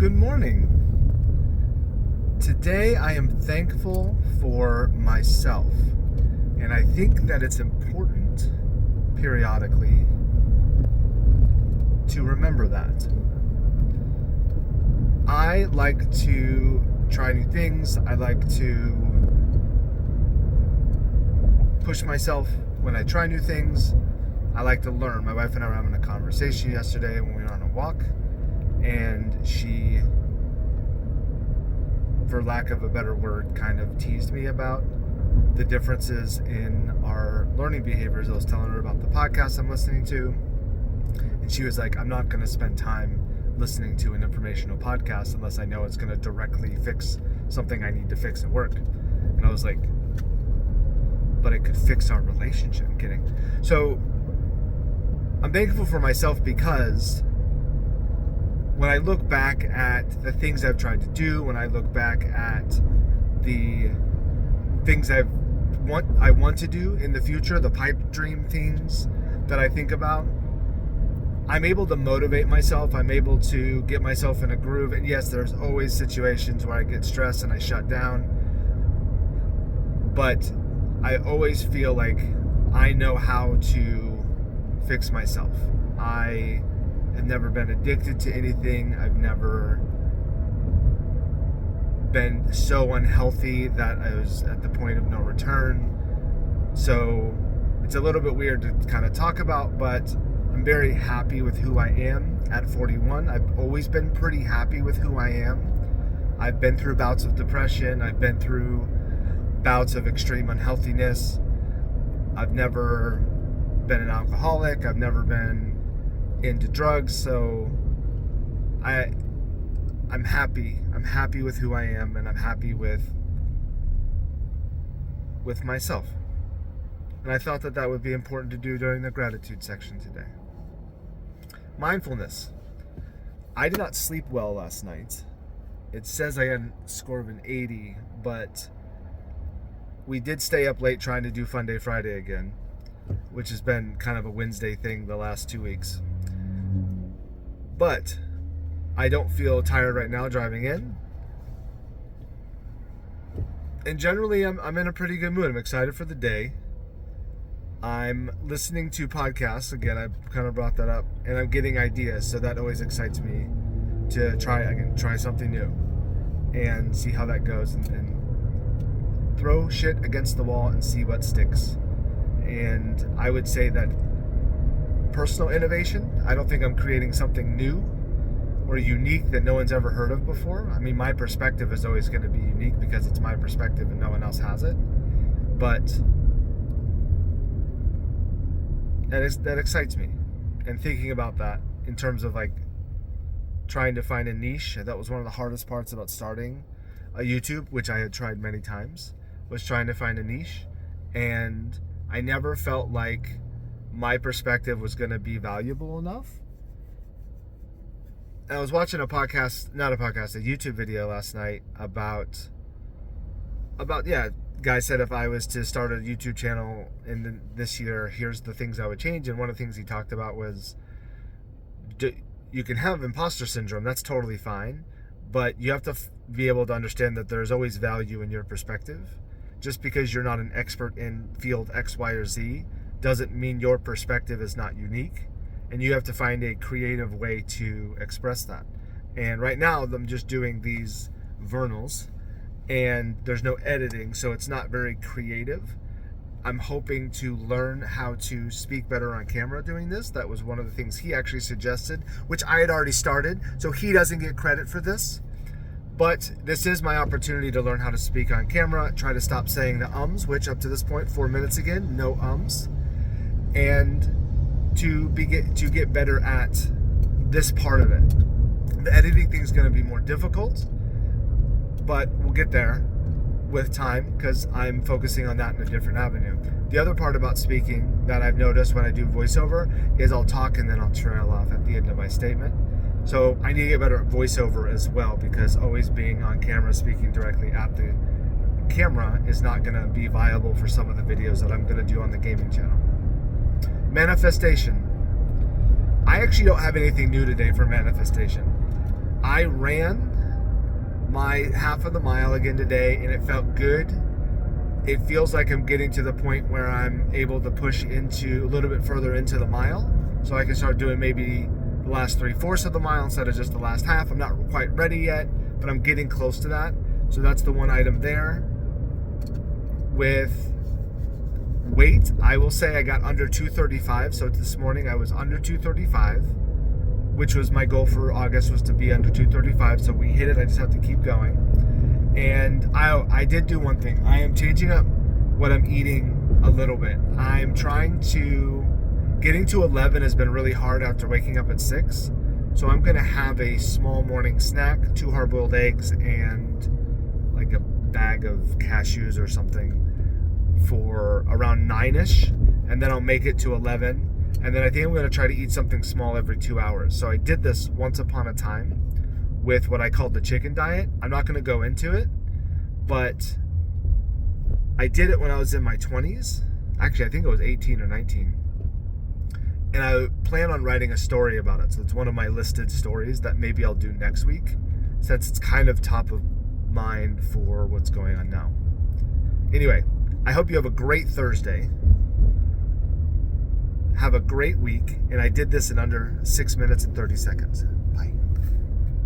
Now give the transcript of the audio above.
Good morning. Today I am thankful for myself, and I think that it's important periodically to remember that. I like to try new things. I like to push myself when I try new things. I like to learn. My wife and I were having a conversation yesterday when we were on a walk, and she, for lack of a better word, kind of teased me about the differences in our learning behaviors. I was telling her about the podcast I'm listening to, and she was like, I'm not going to spend time listening to an informational podcast unless I know it's going to directly fix something I need to fix at work. And I was like, but it could fix our relationship. I'm kidding. So I'm thankful for myself because when I look back at the things I've tried to do, when I look back at the things I want to do in the future, the pipe dream things that I think about, I'm able to motivate myself. I'm able to get myself in a groove. And yes, there's always situations where I get stressed and I shut down. But I always feel like I know how to fix myself. I have never been addicted to anything. I've never been so unhealthy that I was at the point of no return. So it's a little bit weird to kind of talk about, but I'm very happy with who I am at 41. I've always been pretty happy with who I am. I've been through bouts of depression. I've been through bouts of extreme unhealthiness. I've never been an alcoholic. I've never been into drugs. So I'm happy. I'm happy with who I am, and I'm happy with myself. And I thought that would be important to do during the gratitude section today. Mindfulness. I did not sleep well last night. It says I had a score of an 80, but we did stay up late trying to do Fun Day Friday again, which has been kind of a Wednesday thing the last 2 weeks. But I don't feel tired right now driving in. And generally, I'm in a pretty good mood. I'm excited for the day. I'm listening to podcasts. Again, I kind of brought that up. And I'm getting ideas, so that always excites me to try something new and see how that goes, and throw shit against the wall and see what sticks. And I would say that personal innovation, I don't think I'm creating something new or unique that no one's ever heard of before. I mean, my perspective is always going to be unique because it's my perspective and no one else has it. But that excites me. And thinking about that in terms of like trying to find a niche, that was one of the hardest parts about starting a YouTube, which I had tried many times, was trying to find a niche. And I never felt like my perspective was going to be valuable enough. And I was watching a YouTube video last night about guy said if I was to start a YouTube channel in this year, here's the things I would change. And one of the things he talked about was you can have imposter syndrome. That's totally fine. But you have to be able to understand that there's always value in your perspective. Just because you're not an expert in field X, Y, or Z doesn't mean your perspective is not unique. And you have to find a creative way to express that. And right now, I'm just doing these vernals, and there's no editing, so it's not very creative. I'm hoping to learn how to speak better on camera doing this. That was one of the things he actually suggested, which I had already started, so he doesn't get credit for this. But this is my opportunity to learn how to speak on camera, try to stop saying the ums, which up to this point, 4 minutes again, no ums, and to get better at this part of it. The editing thing is going to be more difficult, but we'll get there with time because I'm focusing on that in a different avenue. The other part about speaking that I've noticed when I do voiceover is I'll talk and then I'll trail off at the end of my statement. So I need to get better at voiceover as well, because always being on camera, speaking directly at the camera is not going to be viable for some of the videos that I'm going to do on the gaming channel. Manifestation. I actually don't have anything new today for manifestation. I ran my half of the mile again today, and it felt good. It feels like I'm getting to the point where I'm able to push into a little bit further into the mile, so I can start doing maybe the last 3/4 of the mile instead of just the last half. I'm not quite ready yet, but I'm getting close to that. So that's the one item there. With weight, I will say I got under 235. So this morning I was under 235, which was my goal for August, was to be under 235. So we hit it. I just have to keep going. And I did do one thing. I am changing up what I'm eating a little bit. I'm trying to, getting to 11 has been really hard after waking up at 6. So I'm going to have a small morning snack, 2 hard-boiled eggs and like a bag of cashews or something for around 9ish. And then I'll make it to 11. And then I think I'm going to try to eat something small every 2 hours. So I did this once upon a time with what I called the chicken diet. I'm not going to go into it, but I did it when I was in my 20s. Actually, I think it was 18 or 19. And I plan on writing a story about it. So it's one of my listed stories that maybe I'll do next week, since it's kind of top of mind for what's going on now. Anyway, I hope you have a great Thursday. Have a great week. And I did this in under 6 minutes and 30 seconds.